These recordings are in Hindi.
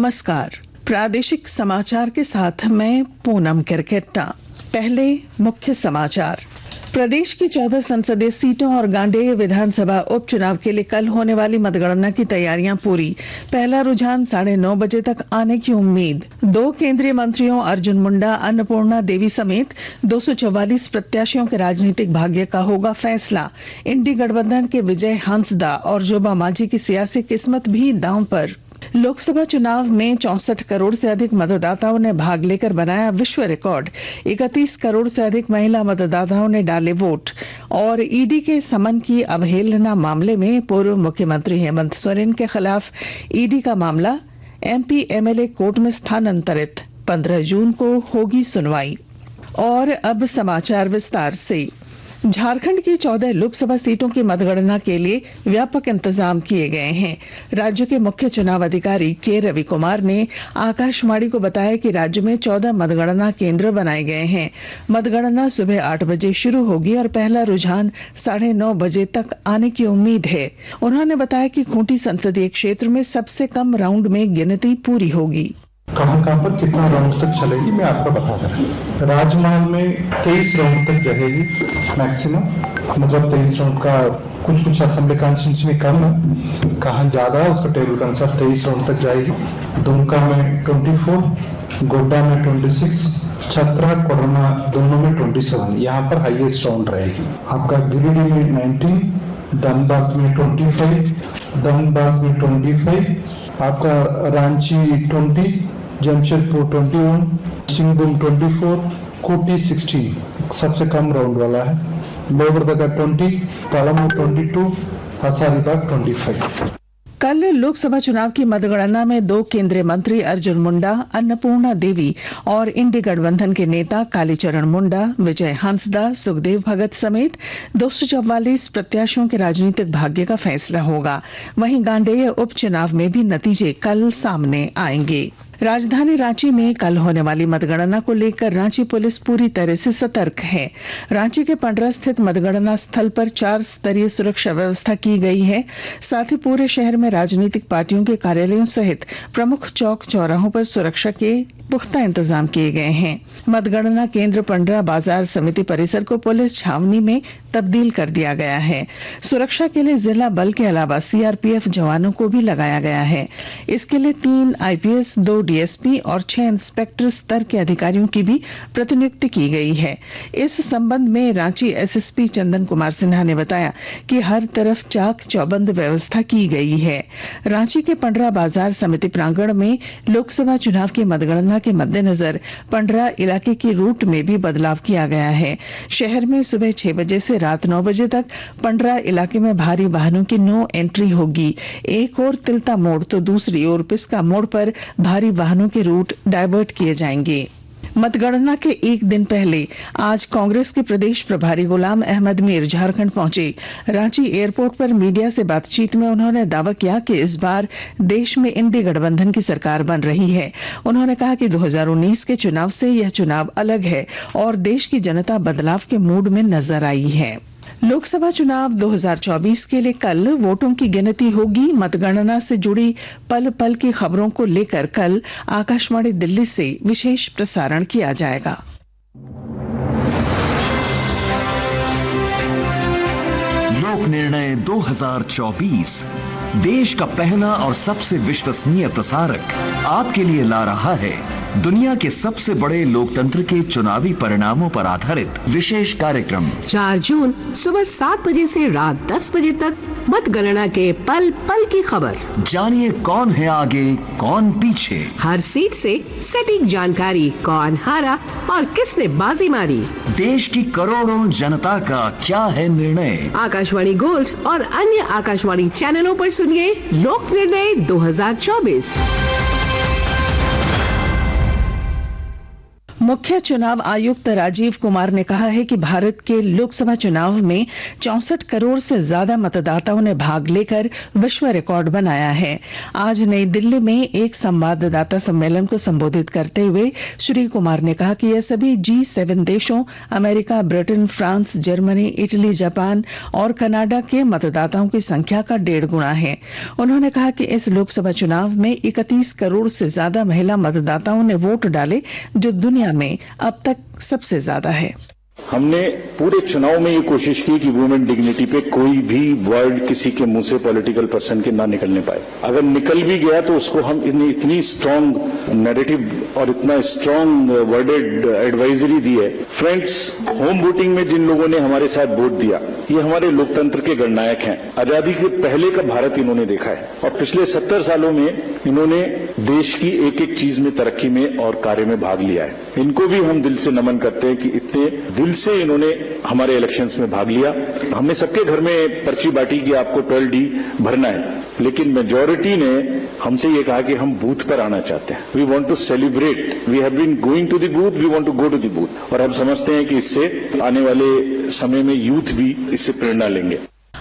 नमस्कार। प्रादेशिक समाचार के साथ मैं पूनम किरकेट्टा। पहले मुख्य समाचार। प्रदेश की 14 संसदीय सीटों और गांडेय विधानसभा उपचुनाव के लिए कल होने वाली मतगणना की तैयारियां पूरी। पहला रुझान 9:30 बजे तक आने की उम्मीद। 2 केंद्रीय मंत्रियों अर्जुन मुंडा, अन्नपूर्णा देवी समेत 244 प्रत्याशियों के राजनीतिक भाग्य का होगा फैसला। इंडी गठबंधन के विजय हंसदा और जोबा मांझी की सियासी किस्मत भी दांव पर। लोकसभा चुनाव में 64 करोड़ से अधिक मतदाताओं ने भाग लेकर बनाया विश्व रिकॉर्ड। 31 करोड़ से अधिक महिला मतदाताओं ने डाले वोट। और ईडी के समन की अवहेलना मामले में पूर्व मुख्यमंत्री हेमंत सोरेन के खिलाफ ईडी का मामला एमपी एमएलए कोर्ट में स्थानांतरित। 15 जून को होगी सुनवाई। और अब समाचार विस्तार से। झारखंड की 14 लोकसभा सीटों की मतगणना के लिए व्यापक इंतजाम किए गए हैं। राज्य के मुख्य चुनाव अधिकारी के रवि कुमार ने आकाशवाणी को बताया कि राज्य में 14 मतगणना केंद्र बनाए गए हैं। मतगणना सुबह 8 बजे शुरू होगी और पहला रुझान 9:30 बजे तक आने की उम्मीद है। उन्होंने बताया कि खूंटी संसदीय क्षेत्र में सबसे कम राउंड में गिनती पूरी होगी। कहां पर कितना राउंड तक चलेगी मैं आपको बता दूं। राजमहल में 23 राउंड तक रहेगी मैक्सिमम, मतलब 23 राउंड का कुछ असेंबली कॉन्स्टिट्यूंसी में कम है, कहां ज्यादा है उसका टेबल के अनुसार 23 राउंड तक जाएगी। दुमका में 24, गोड्डा में 26, छतरा कोडरमा दोनों में 27, यहाँ पर हाईएस्ट राउंड रहेगी। आपका गिरिडीह में 19, धनबाद में 25, धनबाद में 25, आपका रांची 20, जमशेदपुर 21, सिंहभूम 24, कोटी 16 सबसे कम राउंड वाला है, लोहरदगा 20, पलामू 22, हजारीबाग 25। कल लोकसभा चुनाव की मतगणना में 2 केंद्रीय मंत्री अर्जुन मुंडा, अन्नपूर्णा देवी और इंडी गठबंधन के नेता कालीचरण मुंडा, विजय हंसदा, सुखदेव भगत समेत 244 प्रत्याशियों के राजनीतिक भाग्य का फैसला होगा। वहीं गांडेय उपचुनाव में भी नतीजे कल सामने आएंगे। राजधानी रांची में कल होने वाली मतगणना को लेकर रांची पुलिस पूरी तरह से सतर्क है। रांची के पंडरा स्थित मतगणना स्थल पर 4 स्तरीय सुरक्षा व्यवस्था की गई है। साथ ही पूरे शहर में राजनीतिक पार्टियों के कार्यालयों सहित प्रमुख चौक चौराहों पर सुरक्षा के पुख्ता इंतजाम किए गए हैं। मतगणना केंद्र पंडरा बाजार समिति परिसर को पुलिस छावनी में तब्दील कर दिया गया है। सुरक्षा के लिए जिला बल के अलावा सीआरपीएफ जवानों को भी लगाया गया है। इसके लिए 3 आईपीएस, 2 डीएसपी और 6 इंस्पेक्टर स्तर के अधिकारियों की भी प्रतिनियुक्ति की गई है। इस संबंध में रांची एसएसपी चंदन कुमार सिन्हा ने बताया कि हर तरफ चाक चौबंद व्यवस्था की गई है। रांची के पंडरा बाजार समिति प्रांगण में लोकसभा चुनाव की मतगणना के मद्देनजर पंडरा इलाके की रूट में भी बदलाव किया गया है। शहर में सुबह 6 बजे से रात 9 बजे तक पंडरा इलाके में भारी वाहनों की नो एंट्री होगी। एक ओर तिलता मोड़ तो दूसरी ओर पिस्का मोड़ पर भारी वाहनों के रूट डायवर्ट किए जाएंगे। मतगणना के एक दिन पहले आज कांग्रेस के प्रदेश प्रभारी गुलाम अहमद मीर झारखंड पहुंचे। रांची एयरपोर्ट पर मीडिया से बातचीत में उन्होंने दावा किया कि इस बार देश में इंडी गठबंधन की सरकार बन रही है। उन्होंने कहा कि 2019 के चुनाव से यह चुनाव अलग है और देश की जनता बदलाव के मूड में नजर आई है। लोकसभा चुनाव 2024 के लिए कल वोटों की गिनती होगी। मतगणना से जुड़ी पल पल की खबरों को लेकर कल आकाशवाणी दिल्ली से विशेष प्रसारण किया जाएगा। लोक निर्णय 2024 देश का पहला और सबसे विश्वसनीय प्रसारक आपके लिए ला रहा है दुनिया के सबसे बड़े लोकतंत्र के चुनावी परिणामों पर आधारित विशेष कार्यक्रम। 4 जून सुबह 7 बजे से रात 10 बजे तक मतगणना के पल पल की खबर। जानिए कौन है आगे, कौन पीछे। हर सीट से सटीक जानकारी, कौन हारा और किसने बाजी मारी। देश की करोड़ों जनता का क्या है निर्णय। आकाशवाणी गोल्ड और अन्य आकाशवाणी चैनलों पर सुनिए लोक निर्णय 2024। मुख्य चुनाव आयुक्त राजीव कुमार ने कहा है कि भारत के लोकसभा चुनाव में 64 करोड़ से ज्यादा मतदाताओं ने भाग लेकर विश्व रिकॉर्ड बनाया है। आज नई दिल्ली में एक संवाददाता सम्मेलन को संबोधित करते हुए श्री कुमार ने कहा कि यह सभी G7 देशों America, Britain, France, Germany, Italy, Japan और कनाडा के मतदाताओं की संख्या का 1.5 गुना है। उन्होंने कहा कि इस लोकसभा चुनाव में 31 करोड़ से ज्यादा महिला मतदाताओं ने वोट डाले, जो दुनिया में अब तक सबसे ज्यादा है। हमने पूरे चुनाव में ये कोशिश की कि वुमेन डिग्निटी पे कोई भी वर्ड किसी के मुंह से पॉलिटिकल पर्सन के ना निकलने पाए। अगर निकल भी गया तो उसको हम इतनी स्ट्रांग नैरेटिव और इतना स्ट्रांग वर्डेड एडवाइजरी दी है। फ्रेंड्स, होम वोटिंग में जिन लोगों ने हमारे साथ वोट दिया, ये हमारे लोकतंत्र के गणनायक हैं। आजादी से पहले का भारत इन्होंने देखा है और पिछले 70 सालों में इन्होंने देश की एक एक चीज में तरक्की में और कार्य में भाग लिया है। इनको भी हम दिल से नमन करते हैं कि इतने दिल से इन्होंने हमारे इलेक्शंस में भाग लिया। हमने सबके घर में पर्ची बांटी कि आपको 12D भरना है, लेकिन मेजॉरिटी ने हमसे ये कहा कि हम बूथ पर आना चाहते हैं। We want to celebrate, we have been going to the booth, we want to go to the booth. और हम समझते हैं कि इससे आने वाले समय में यूथ भी इससे प्रेरणा लेंगे।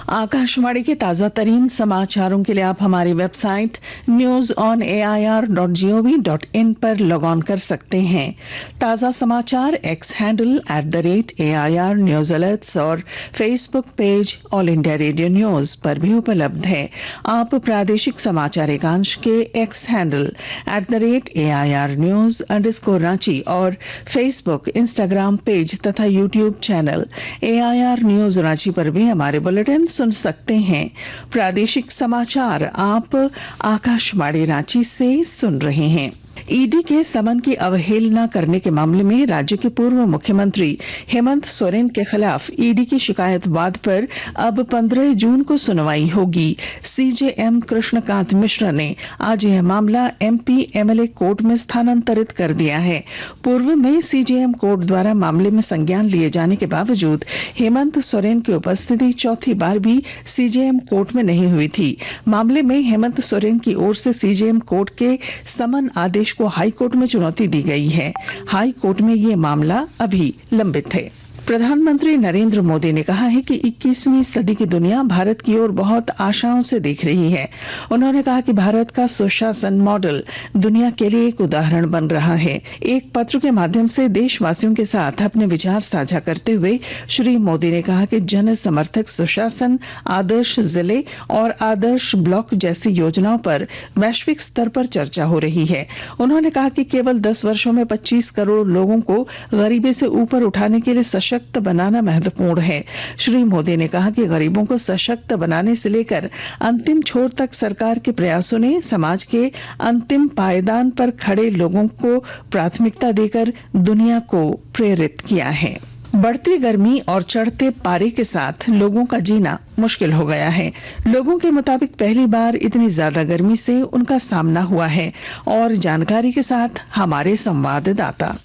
आकाशवाणी के ताजा तरीन समाचारों के लिए आप हमारी वेबसाइट newsonair.gov.in पर लॉग ऑन कर सकते हैं। ताजा समाचार X handle @AIR news alerts और Facebook page All India Radio News पर भी उपलब्ध है। आप प्रादेशिक समाचार एकांश के एक्स हैंडल @AIR न्यूज_रांची और फेसबुक, इंस्टाग्राम पेज तथा YouTube channel AIR news Ranchi पर भी हमारे बुलेटिन सुन सकते हैं। प्रादेशिक समाचार आप आकाशवाणी रांची से सुन रहे हैं। ईडी के समन की अवहेलना करने के मामले में राज्य के पूर्व मुख्यमंत्री हेमंत सोरेन के खिलाफ ईडी की शिकायत वाद पर अब 15 जून को सुनवाई होगी। सीजेएम कृष्णकांत मिश्रा ने आज यह मामला MP MLA कोर्ट में स्थानांतरित कर दिया है। पूर्व में सीजेएम कोर्ट द्वारा मामले में संज्ञान लिए जाने के बावजूद हेमंत सोरेन की उपस्थिति चौथी बार भी सीजेएम कोर्ट में नहीं हुई थी। मामले में हेमंत सोरेन की ओर से सीजेएम कोर्ट के समन आदेश को हाई कोर्ट में चुनौती दी गई है। हाई कोर्ट में यह मामला अभी लंबित है। प्रधानमंत्री नरेंद्र मोदी ने कहा है कि 21वीं सदी की दुनिया भारत की ओर बहुत आशाओं से देख रही है। उन्होंने कहा कि भारत का सुशासन मॉडल दुनिया के लिए एक उदाहरण बन रहा है। एक पत्र के माध्यम से देशवासियों के साथ अपने विचार साझा करते हुए श्री मोदी ने कहा कि जन समर्थक सुशासन, आदर्श जिले और आदर्श ब्लॉक जैसी योजनाओं पर वैश्विक स्तर पर चर्चा हो रही है। उन्होंने कहा कि केवल 10 वर्षों में 25 करोड़ लोगों को गरीबी से ऊपर उठाने के लिए सशक्त बनाना महत्वपूर्ण है। श्री मोदी ने कहा कि गरीबों को सशक्त बनाने से लेकर अंतिम छोर तक सरकार के प्रयासों ने समाज के अंतिम पायदान पर खड़े लोगों को प्राथमिकता देकर दुनिया को प्रेरित किया है। बढ़ती गर्मी और चढ़ते पारे के साथ लोगों का जीना मुश्किल हो गया है। लोगों के मुताबिक पहली बार इतनी ज्यादा गर्मी से उनका सामना हुआ है। और जानकारी के साथ हमारे संवाददाता।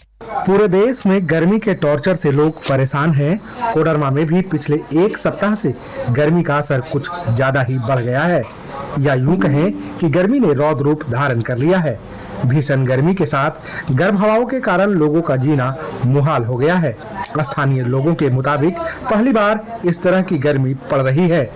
पूरे देश में गर्मी के टॉर्चर से लोग परेशान हैं। कोडरमा में भी पिछले एक सप्ताह से गर्मी का असर कुछ ज्यादा ही बढ़ गया है, या यूं कहें कि गर्मी ने रौद्र रूप धारण कर लिया है। भीषण गर्मी के साथ गर्म हवाओं के कारण लोगों का जीना मुहाल हो गया है। स्थानीय लोगों के मुताबिक पहली बार इस तरह की गर्मी पड़ रही है।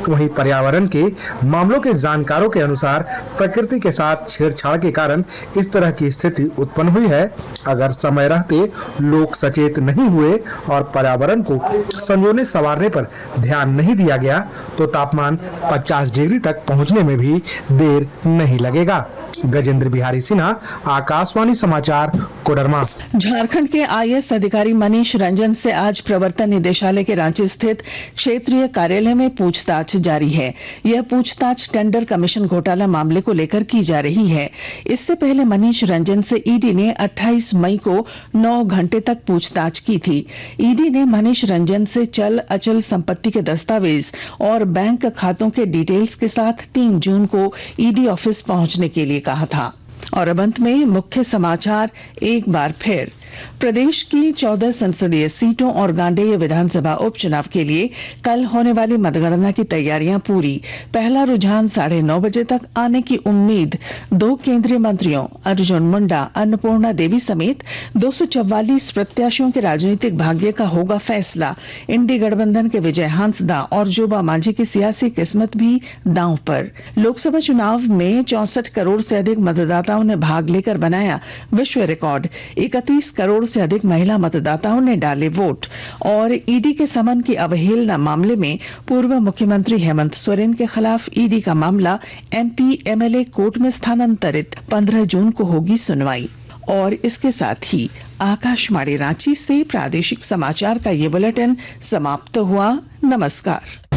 वहीं पर्यावरण के मामलों के जानकारों के अनुसार प्रकृति के साथ छेड़छाड़ के कारण इस तरह की स्थिति उत्पन्न हुई है। अगर समय रहते लोग सचेत नहीं हुए और पर्यावरण को संजोने संवारने पर ध्यान नहीं दिया गया तो तापमान 50 डिग्री तक पहुंचने में भी देर नहीं लगेगा। गजेंद्र बिहारी सिन्हा, आकाशवाणी समाचार, कोडरमा। झारखंड के IAS अधिकारी मनीष रंजन से आज प्रवर्तन निदेशालय के रांची स्थित क्षेत्रीय कार्यालय में पूछताछ जारी है। यह पूछताछ टेंडर कमीशन घोटाला मामले को लेकर की जा रही है। इससे पहले मनीष रंजन से ईडी ने 28 मई को 9 घंटे तक पूछताछ की थी। ईडी ने मनीष रंजन से चल अचल संपत्ति के दस्तावेज और बैंक खातों के डिटेल्स के साथ 3 जून को ईडी ऑफिस पहुंचने के लिए कहा था। और अब अंत में मुख्य समाचार एक बार फिर। प्रदेश की 14 संसदीय सीटों और गांडेय विधानसभा उपचुनाव के लिए कल होने वाली मतगणना की तैयारियां पूरी। पहला रुझान 9:30 बजे तक आने की उम्मीद। 2 केंद्रीय मंत्रियों अर्जुन मुंडा, अन्नपूर्णा देवी समेत 244 प्रत्याशियों के राजनीतिक भाग्य का होगा फैसला। इंडी गठबंधन के विजय हांसदा और जोबा मांझी की सियासी किस्मत भी दांव पर। लोकसभा चुनाव में 64 करोड़ से अधिक मतदाताओं ने भाग लेकर बनाया विश्व रिकॉर्ड। 31 करोड़ से अधिक महिला मतदाताओं ने डाले वोट। और ईडी के समन की अवहेलना मामले में पूर्व मुख्यमंत्री हेमंत सोरेन के खिलाफ ईडी का मामला एमपी एमएलए कोर्ट में स्थानांतरित। 15 जून को होगी सुनवाई। और इसके साथ ही आकाशवाणी रांची से प्रादेशिक समाचार का ये बुलेटिन समाप्त हुआ। नमस्कार।